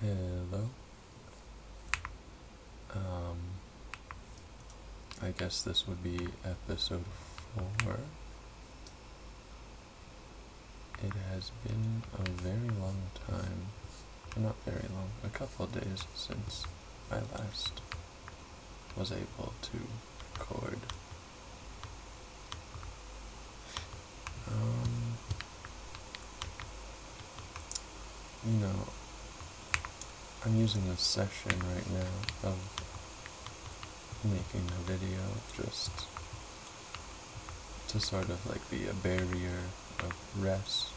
Hello. Um, I guess this would be episode 4. It has been a very long time, not very long, a couple of days since I last was able to record. You know, I'm using this session right now of making a video just to sort of like be a barrier of rest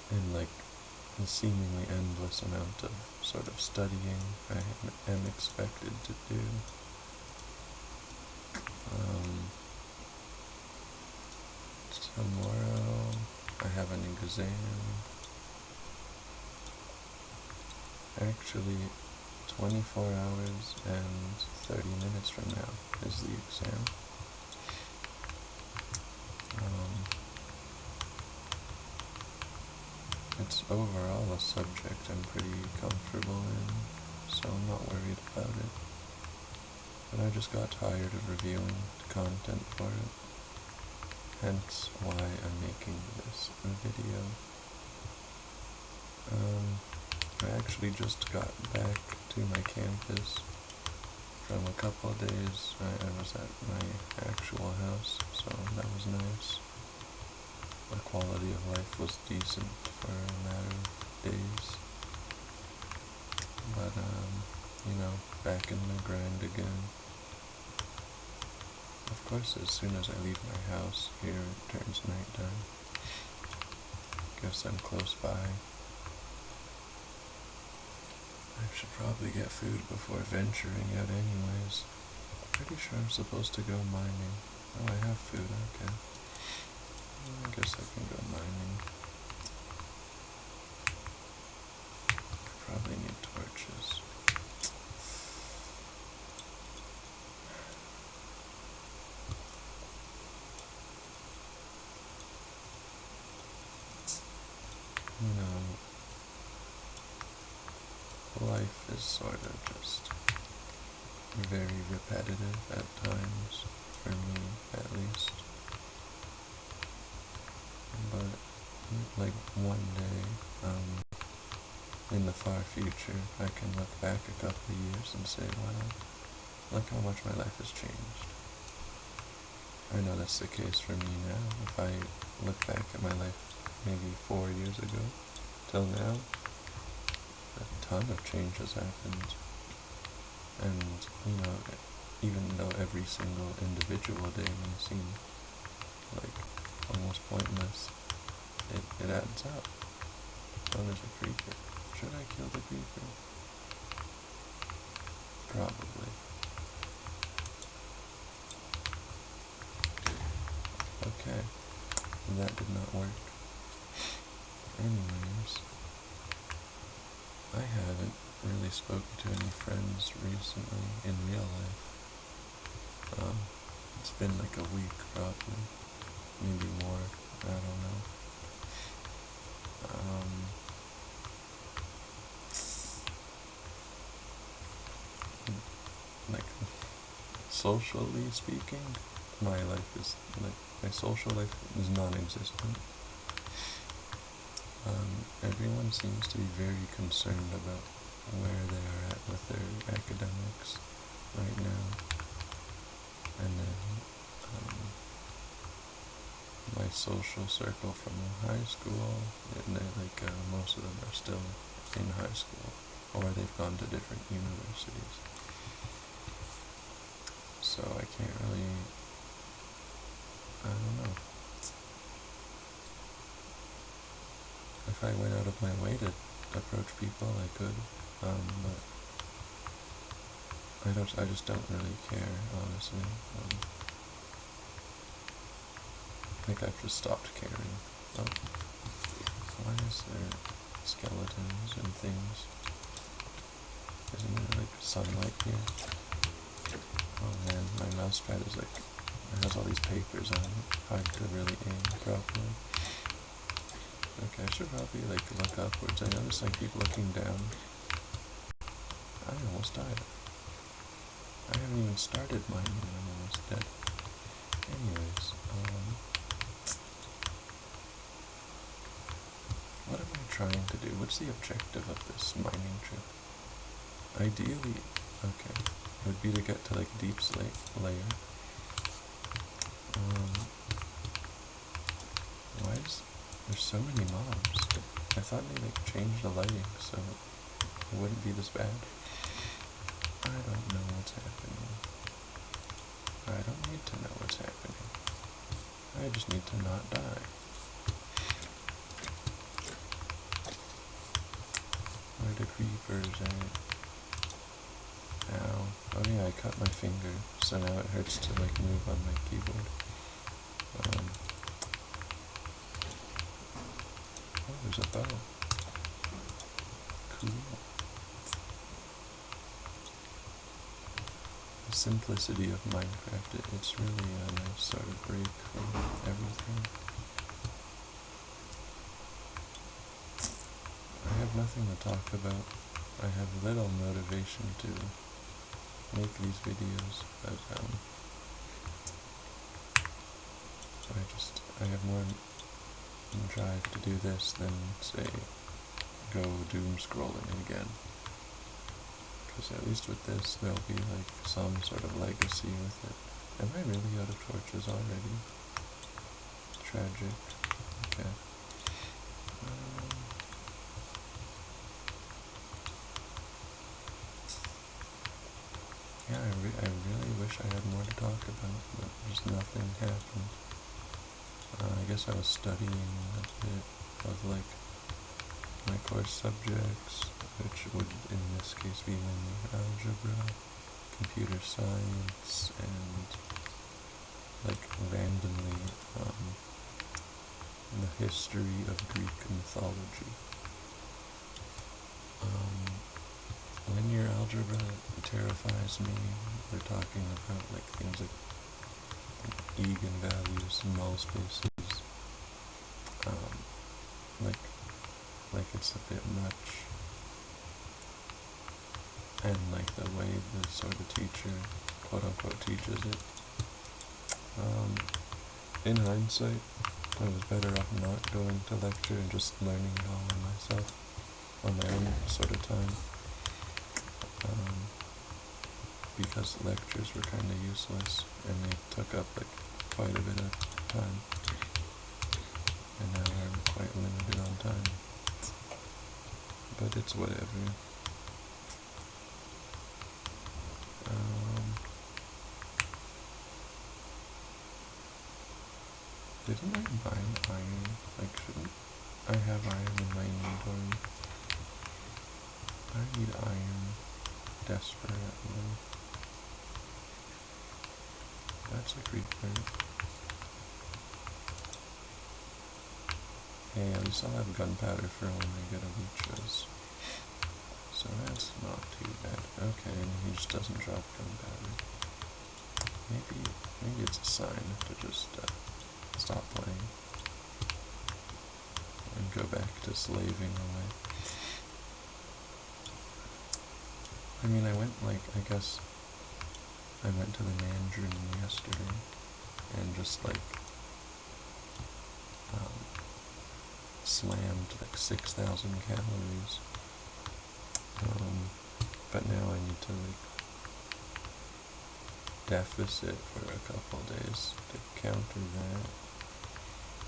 and like the seemingly endless amount of sort of studying I am expected to do. Tomorrow I have an exam. Actually, 24 hours and 30 minutes from now is the exam. It's overall a subject I'm pretty comfortable in, so I'm not worried about it. But I just got tired of reviewing the content for it, hence why I'm making this video. I actually just got back to my campus from a couple of days. I was at my actual house, so that was nice. The quality of life was decent for a matter of days. But, back in the grind again. Of course, as soon as I leave my house, here it turns nighttime. Guess I'm close by. I should probably get food before venturing out anyways. Pretty sure I'm supposed to go mining. Oh, I have food, okay. I guess I can go mining. I probably need torches. Life is sort of just very repetitive at times, for me at least. But, like, one day, in the far future, I can look back a couple of years and say, wow, look how much my life has changed. I know that's the case for me now. If I look back at my life maybe 4 years ago till now, a ton of change has happened. And, even though every single individual day may seem like almost pointless, it adds up. Oh, there's a creeper. Should I kill the creeper? Probably. Okay. That did not work. Anyways, I haven't really spoken to any friends recently in real life. It's been like a week probably, maybe more, I don't know. Like, socially speaking, my social life is non-existent. Everyone seems to be very concerned about where they are at with their academics right now. And then, my social circle from high school, and most of them are still in high school, or they've gone to different universities. So I can't really, I don't know. If I went out of my way to approach people, I could, but I just don't really care, honestly. I think I've just stopped caring. Oh, why is there skeletons and things? Isn't there like sunlight here? Oh man, my mouse pad is it has all these papers on it. Hard to really aim properly. Okay, I should probably like look upwards. I notice I keep looking down. I almost died. I haven't even started mining and I'm almost dead. Anyways, what am I trying to do? What's the objective of this mining trip? Ideally, okay, it would be to get to like deep layer. Why is there's so many mobs? I thought they like changed the lighting so it wouldn't be this bad. I don't know what's happening. I don't need to know what's happening. I just need to not die. Where the creepers at? Ow. Oh yeah, I cut my finger, so now it hurts to like move on my keyboard. Oh, there's a bow. Cool. The simplicity of Minecraft, it's really a nice sort of break from everything. I have nothing to talk about. I have little motivation to make these videos, but I have more drive to do this than, say, go doom scrolling again. Because at least with this, there'll be like some sort of legacy with it. Am I really out of torches already? Tragic. Okay. Yeah, I really wish I had more to talk about, but just nothing happened. I guess I was studying a bit of like my course subjects, which would in this case be linear algebra, computer science, and like randomly the history of Greek mythology. Linear algebra terrifies me. They're talking about like things like eigenvalues, null spaces, like it's a bit much, and like the way the sort of teacher, quote unquote, teaches it. In hindsight, I was better off not going to lecture and just learning it all on myself, on my own sort of time, because lectures were kind of useless, and they took up like quite a bit of time, and now I'm quite limited on time, but it's whatever. Didn't I mine iron? Like, shouldn't I have iron in my inventory? I need iron desperately. That's a creeper. Hey, at least I'll have gunpowder for when I get a leeches. So that's not too bad. Okay, and he just doesn't drop gunpowder. Maybe it's a sign to just stop playing and go back to slaving away. I mean, I went to the Mandarin yesterday and just like slammed like 6,000 calories. But now I need to like deficit for a couple days to counter that.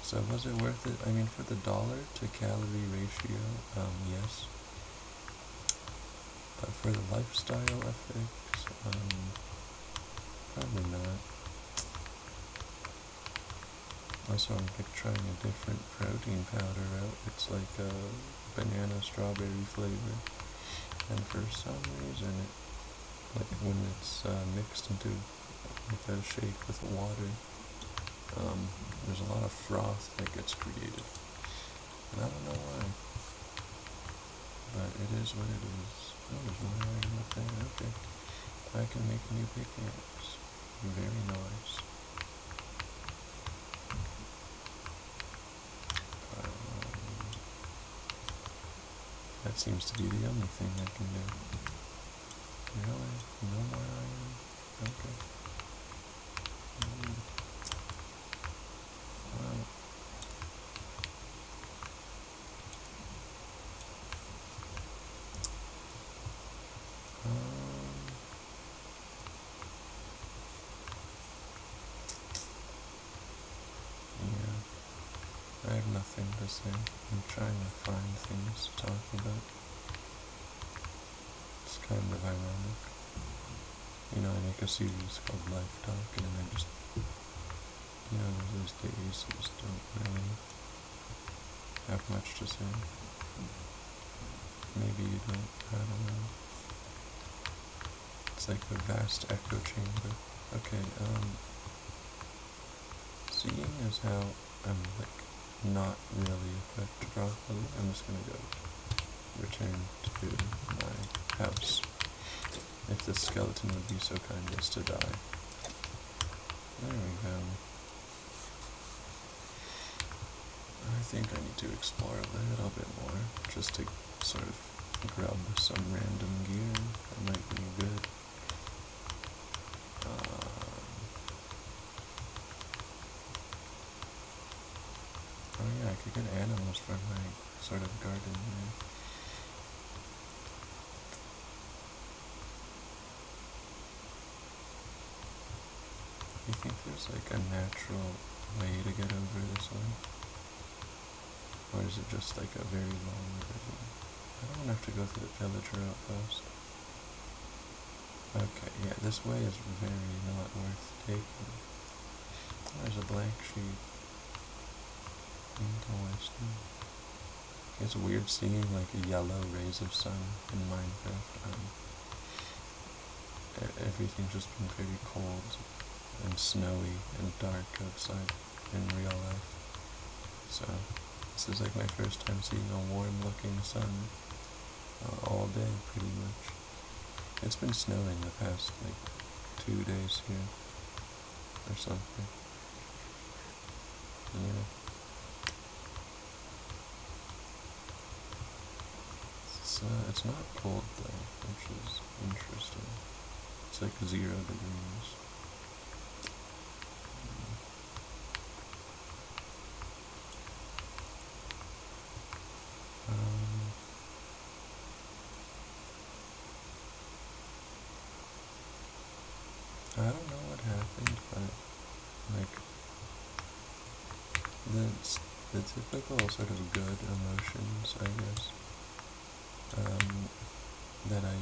So was it worth it? I mean, for the dollar to calorie ratio, yes. But for the lifestyle effects, probably not. Also, I'm like trying a different protein powder out. It's like a banana strawberry flavor, and for some reason, like when it's mixed into like a shake with water, there's a lot of froth that gets created, and I don't know why. But it is what it is. Oh, there's one iron up there. Okay, I can make a new pickaxe. Very nice. That seems to be the only thing I can do. Really? No more iron? Okay. Well, yeah, I have nothing to say. I'm trying to find things to talk about. It's kind of ironic. You know, I make a series called lifeTalk, and then I just, there's those days you just don't really have much to say. Maybe you don't, I don't know. It's like a vast echo chamber. Okay, seeing as how I'm, not really equipped properly, I'm just gonna go return to my house. If this skeleton would be so kind as to die. There we go. I think I need to explore a little bit more, just to sort of grab some random gear that might be good. Oh yeah, I could get animals from my sort of garden here. You think there's a natural way to get over this way? Or is it just a very long river? I don't have to go through the villager outpost. Okay, yeah, this way is very not worth taking. There's a black sheep. It's weird seeing yellow rays of sun in Minecraft. Everything's just been very cold and snowy and dark outside in real life. So this is my first time seeing a warm looking sun all day pretty much. It's been snowing the past 2 days here or something. Yeah. It's not cold though, which is interesting. It's 0 degrees. I don't know what happened, but the typical sort of good emotions, I guess, that I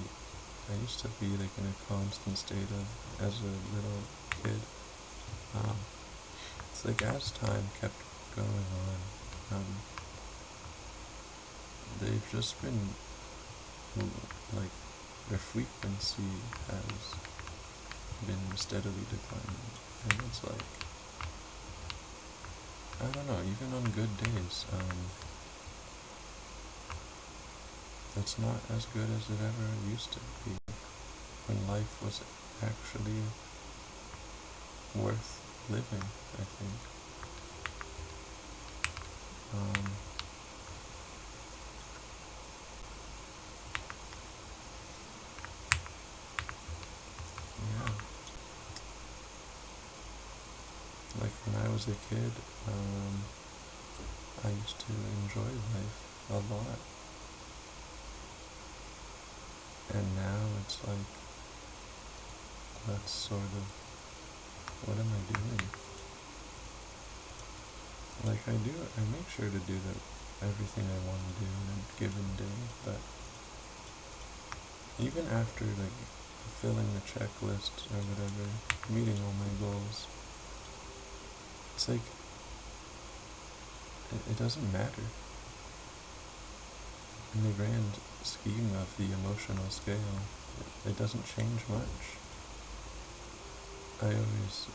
used to be in a constant state of as a little kid. It's as time kept going on, they've just been their frequency has been steadily declining, and it's I don't know, even on good days, it's not as good as it ever used to be, when life was actually worth living, I think. Yeah. When I was a kid, I used to enjoy life a lot. And now it's that's sort of, what am I doing? I make sure to do everything I want to do in a given day, but even after fulfilling the checklist or whatever, meeting all my goals, it's it doesn't matter. In the grand scheme of the emotional scale, it doesn't change much. I always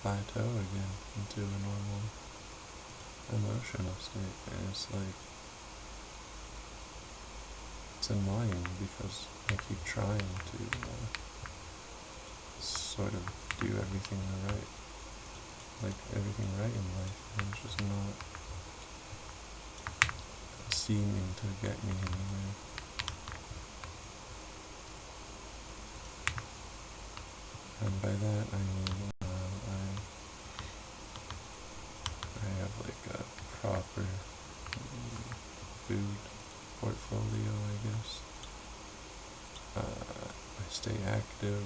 plateau again into a normal emotional state, and it's annoying because I keep trying to sort of do everything everything right in life, and it's just not seeming to get me anywhere. portfolio, I guess. I stay active,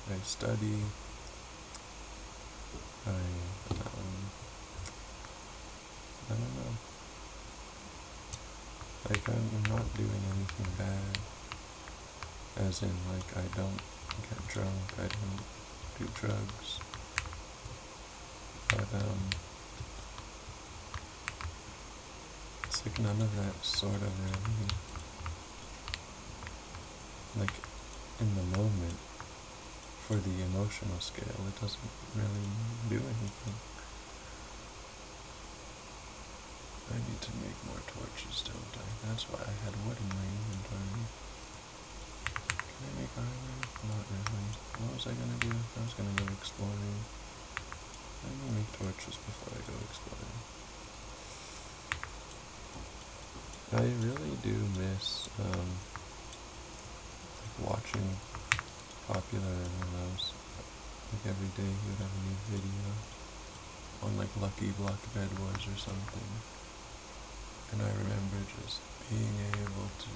I study, I don't know. Like, I'm not doing anything bad. As in, like, I don't get drunk, I don't do drugs. But, it's like none of that sort of really, like, in the moment, for the emotional scale, it doesn't really do anything. I need to make more torches, don't I? That's why I had wood in my inventory. Can I make armor? Not really. What was I gonna do? I was gonna go exploring. Let me make torches before I go exploring. I really do miss, like watching popular MMOs. Like every day you would have a new video on like Lucky Block Bed Wars or something. And I remember just being able to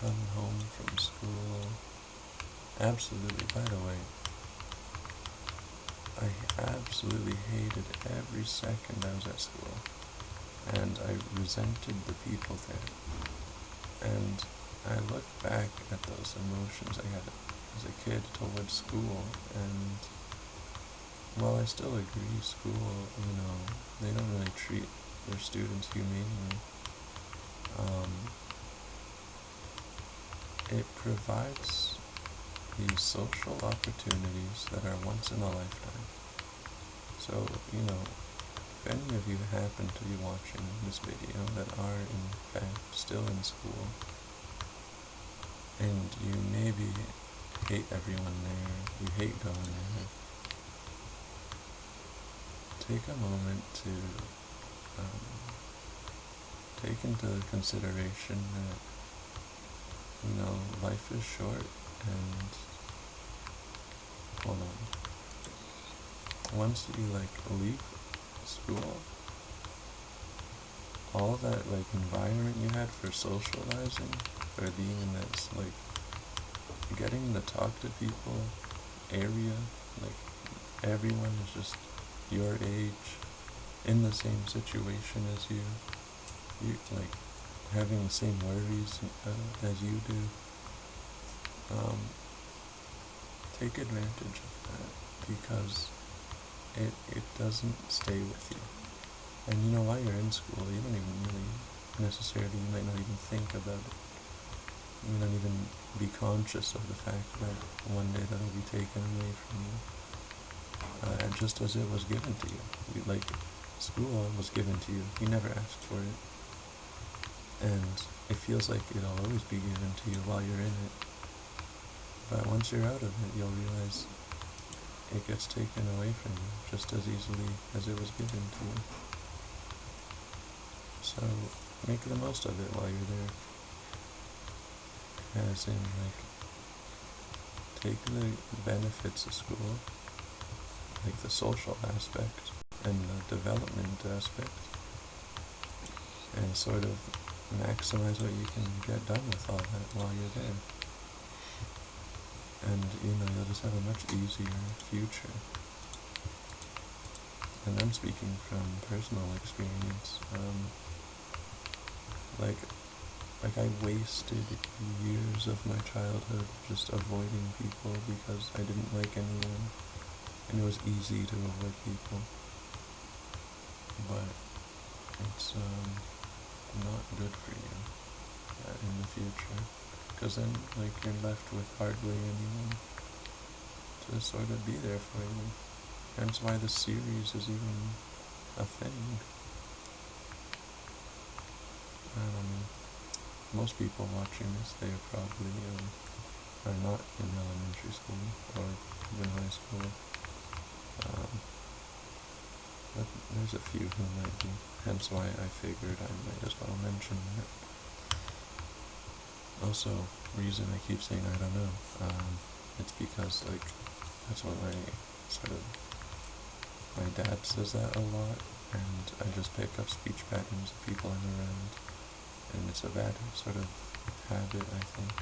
come home from school. Absolutely, by the way, I absolutely hated every second I was at school. And I resented the people there. And I look back at those emotions I had as a kid towards school, and while I still agree school, they don't really treat their students humanely, it provides these social opportunities that are once in a lifetime. So, if any of you happen to be watching this video that are in fact still in school, and you maybe hate everyone there, you hate going there, take a moment to take into consideration that, life is short, and, hold on, once you, leave school, all that, environment you had for socializing, for being in this, getting to talk to people area, everyone is just your age, in the same situation as you, having the same worries as you do. Take advantage of that, because it doesn't stay with you. And while you're in school, you don't even really necessarily, you might not even think about it. You might not even be conscious of the fact that one day that'll be taken away from you. Just as it was given to you. School was given to you. You never asked for it. And it feels like it'll always be given to you while you're in it. But once you're out of it, you'll realize it gets taken away from you just as easily as it was given to you. So make the most of it while you're there. As in, take the benefits of school, the social aspect and the development aspect, and sort of maximize what you can get done with all that while you're there. And, you'll just have a much easier future. And I'm speaking from personal experience. I wasted years of my childhood just avoiding people because I didn't like anyone, and it was easy to avoid people. But it's not good for you in the future, because then you're left with hardly anyone to sort of be there for you. Hence why the series is even a thing. I don't know. Most people watching this, they probably are not in elementary school or even high school. But there's a few who might be. Hence why I figured I might as well mention that. Also, reason I keep saying I don't know, it's because that's what my dad says that a lot, and I just pick up speech patterns of people I'm around, and it's a bad sort of habit, I think,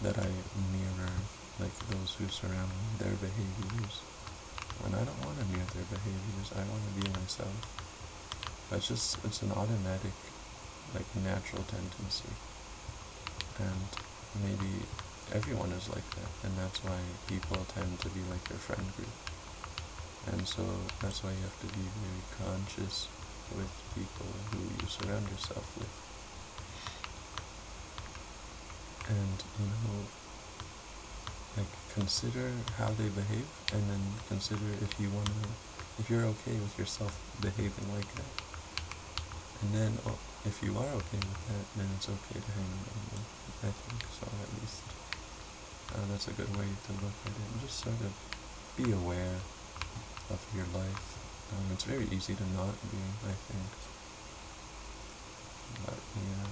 that I mirror, like, those who surround me, their behaviors, when I don't want to mirror their behaviors. I want to be myself. It's an automatic, like, natural tendency, and maybe everyone is like that, and that's why people tend to be like their friend group. And so that's why you have to be very conscious with people who you surround yourself with. And, like, consider how they behave, and then consider if you're okay with yourself behaving like that. And then, if you are okay with that, then it's okay to hang around them, I think, so at least. That's a good way to look at it. And just sort of be aware of your life. It's very easy to not be, I think. But, yeah.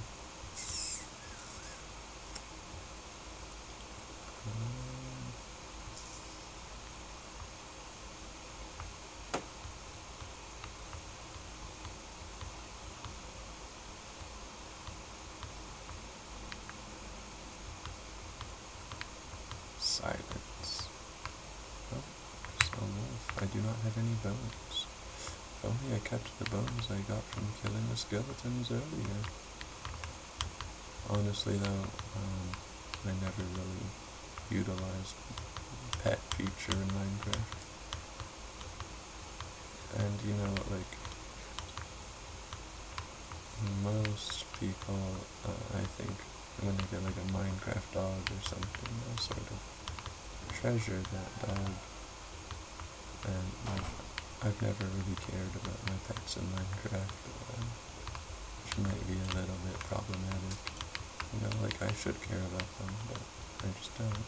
Silence. Oh, so wolf. I do not have any bones. If only I kept the bones I got from killing the skeletons earlier. Honestly, though, I never really utilized pet feature in Minecraft. And, like, most people, I think, when they get like a Minecraft dog or something, they'll sort of treasure that dog. And, like, I've never really cared about my pets in Minecraft, which might be a little bit problematic. Like, I should care about them, but I just don't.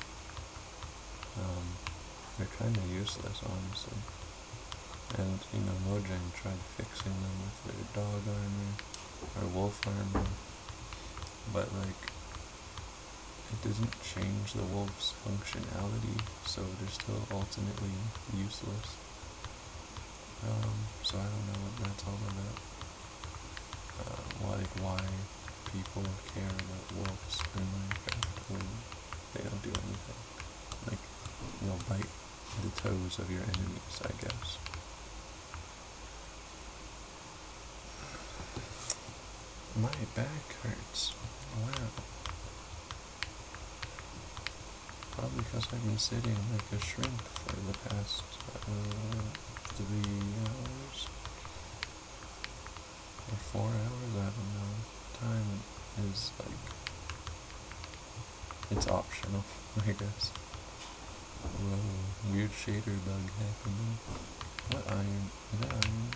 They're kind of useless, honestly. And, Mojang tried fixing them with their dog armor, or wolf armor, but, like, it doesn't change the wolf's functionality, so they're still ultimately useless. So I don't know what that's all about. Why people care about wolves in Minecraft when they don't do anything. Like, they'll bite the toes of your enemies, I guess. My back hurts. Wow. Probably because I've been sitting like a shrimp for the past 3 hours. Or 4 hours, I don't know. Time is, like, it's optional, I guess. Whoa, weird shader bug happening. What iron? Is that iron?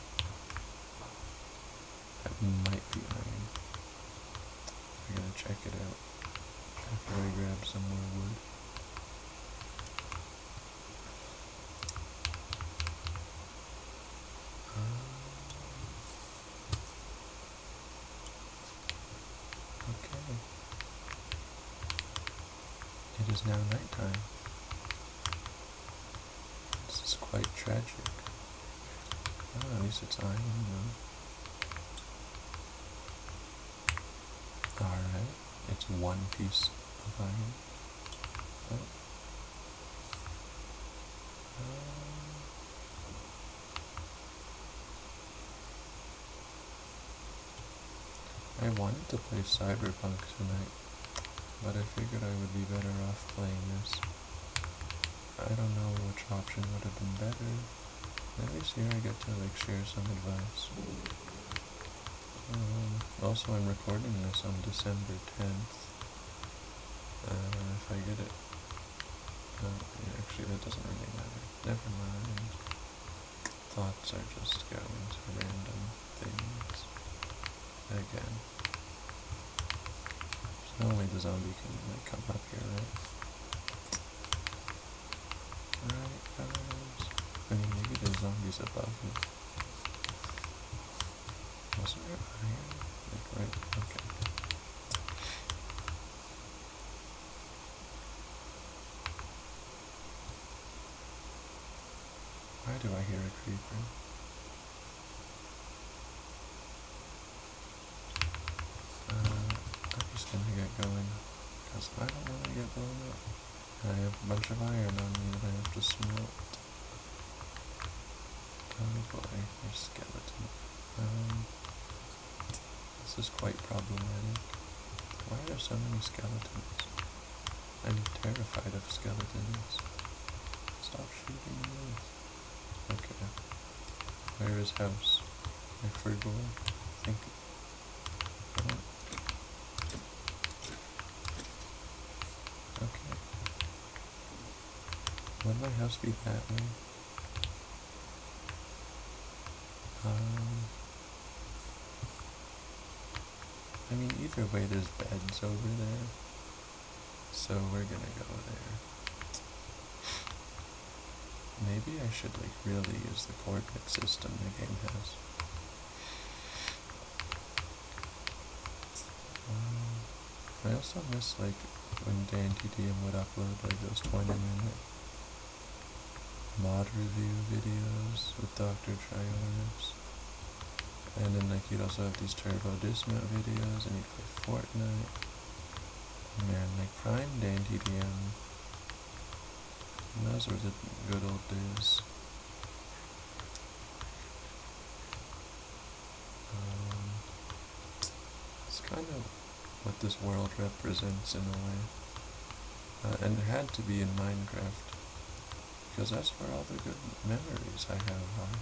That might be iron. I gotta check it out after I grab some more wood. Okay. It is now nighttime. This is quite tragic. Oh, at least it's iron, Alright, it's 1 piece of iron. Oh. I wanted to play Cyberpunk tonight, but I figured I would be better off playing this. I don't know which option would have been better. At least here I get to, like, share some advice. Also, I'm recording this on December 10th. If I get it... actually, that doesn't really matter. Never mind. Thoughts are just going to random things. Again. There's no way the zombie can, like, come up here, right? Alright, guys. I mean, maybe the zombie's above me. Wasn't there iron? Like, right? Okay. Why do I hear a creeper? get going, because I don't want to get blown up. I have a bunch of iron on me that I have to smelt. Oh boy, there's skeleton. This is quite problematic. Why are there so many skeletons? I'm terrified of skeletons. Stop shooting me. Okay. Where is house? I forgot. I think. Oh. Okay. Would my house be that way? I mean, either way, there's beds over there. So we're gonna go there. Maybe I should, like, really use the coordinate system the game has. I also miss, like, when DanTDM would upload, like, those 20-minute mod review videos with Dr. Trioris. And then, like, you'd also have these turbo dismount videos, and you'd play Fortnite. Man, like, prime DanTDM. Those were the good old days. It's kind of what this world represents in a way. And it had to be in Minecraft, because that's where all the good memories I have are.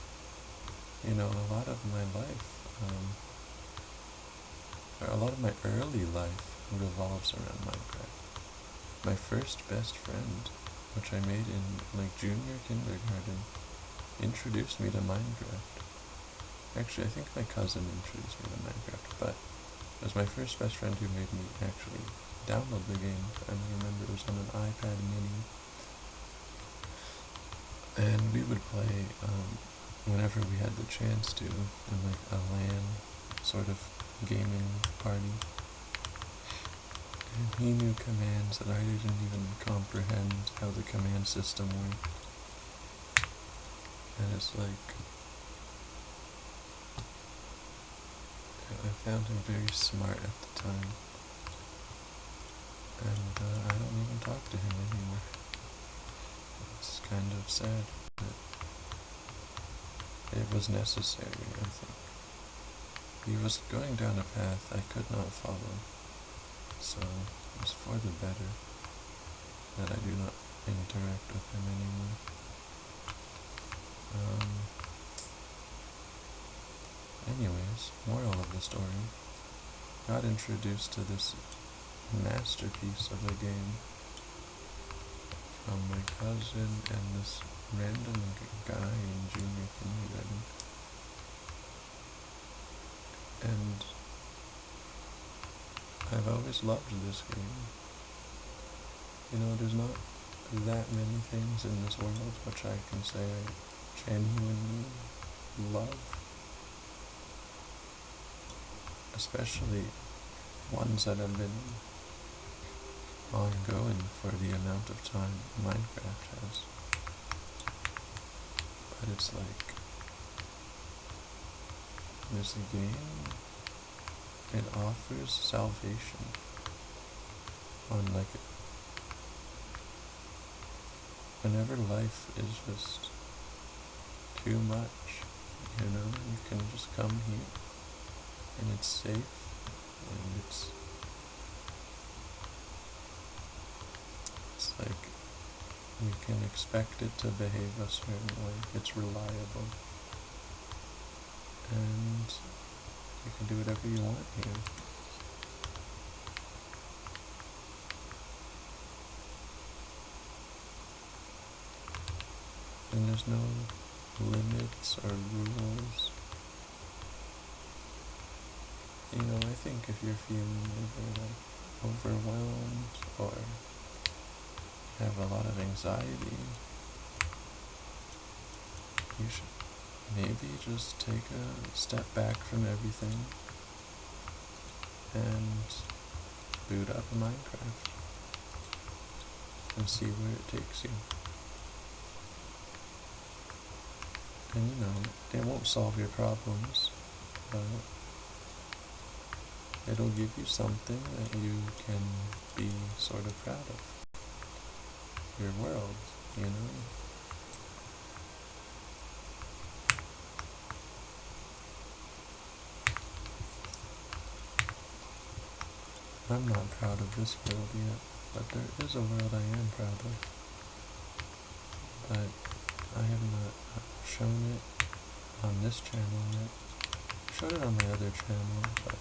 You know, a lot of my life, or a lot of my early life revolves around Minecraft. My first best friend, which I made in, like, junior kindergarten, introduced me to Minecraft. Actually, I think my cousin introduced me to Minecraft, but it was my first best friend who made me actually download the game, and I remember it was on an iPad mini. And we would play whenever we had the chance to, in, like, a LAN sort of gaming party. And he knew commands that I didn't even comprehend how the command system worked. And it's like, I found him very smart at the time. And I don't even talk to him anymore. It's kind of sad, but it was necessary, I think. He was going down a path I could not follow, so it was for the better that I do not interact with him anymore. Anyways, moral of the story, got introduced to this masterpiece of a game from my cousin and this random guy in junior kindergarten. And I've always loved this game. You know, there's not that many things in this world which I can say I genuinely love. Especially ones that have been ongoing for the amount of time Minecraft has. But it's like, this game, it offers salvation on, like, whenever life is just too much, you know, you can just come here and it's safe and it's like we can expect it to behave a certain way. It's reliable. And you can do whatever you want here. And there's no limits or rules. You know, I think if you're feeling overwhelmed or have a lot of anxiety, you should maybe just take a step back from everything and boot up Minecraft and see where it takes you. And you know, it won't solve your problems, but it'll give you something that you can be sort of proud of. Your world, you know? I'm not proud of this world yet, but there is a world I am proud of. But I have not shown it on this channel yet. I showed it on my other channel, but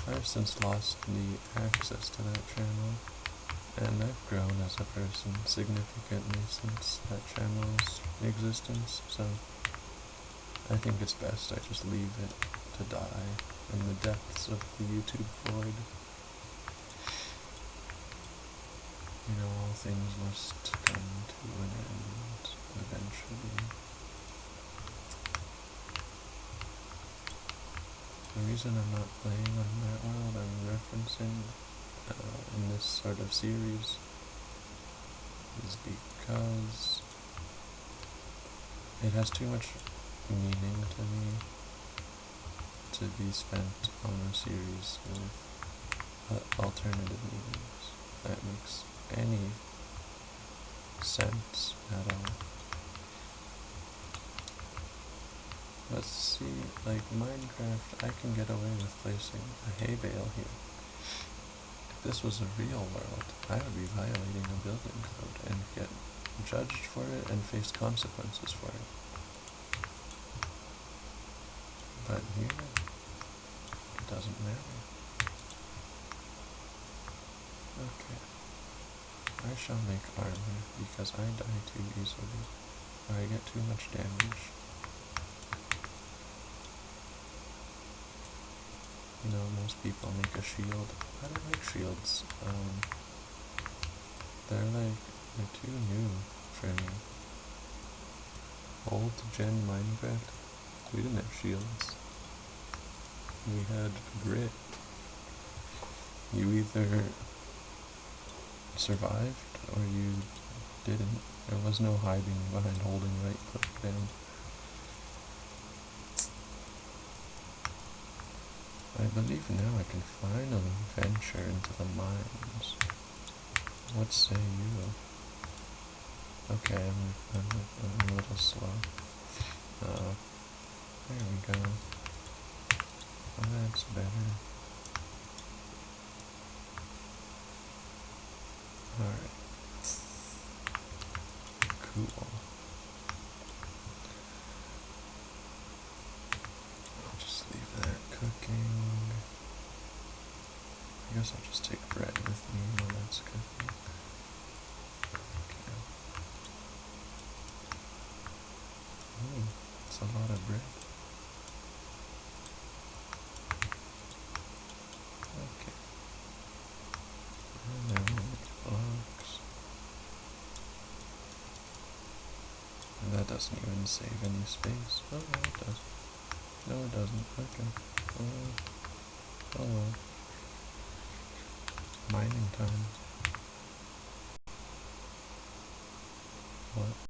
I've since lost the access to that channel, and I've grown as a person significantly since that channel's existence, so I think it's best I just leave it to die in the depths of the YouTube void. You know, all things must come to an end eventually. The reason I'm not playing on that world I'm referencing in this sort of series is because it has too much meaning to me to be spent on a series with alternative meanings that makes any sense at all. Let's see, like Minecraft, I can get away with placing a hay bale here. If this was a real world, I would be violating a building code and get judged for it and face consequences for it. But here, it doesn't matter. Okay. I shall make armor because I die too easily, or I get too much damage. You know, most people make a shield. I don't like shields. They're too new for me. Old gen Minecraft, we didn't have shields. We had grit. You either survived or you didn't. There was no hiding behind holding right click down. I believe now I can finally venture into the mines. What say you? Okay, I'm a little slow. There we go. Oh, that's better. Alright. Cool. I'll just leave that cooking. I guess I'll just take bread with me while that's cooking. Okay. Ooh, it's a lot of bread. Okay. And then we'll make blocks. And that doesn't even save any space. Oh, no, it does. No, it doesn't. Okay. Oh well. Mining time. What?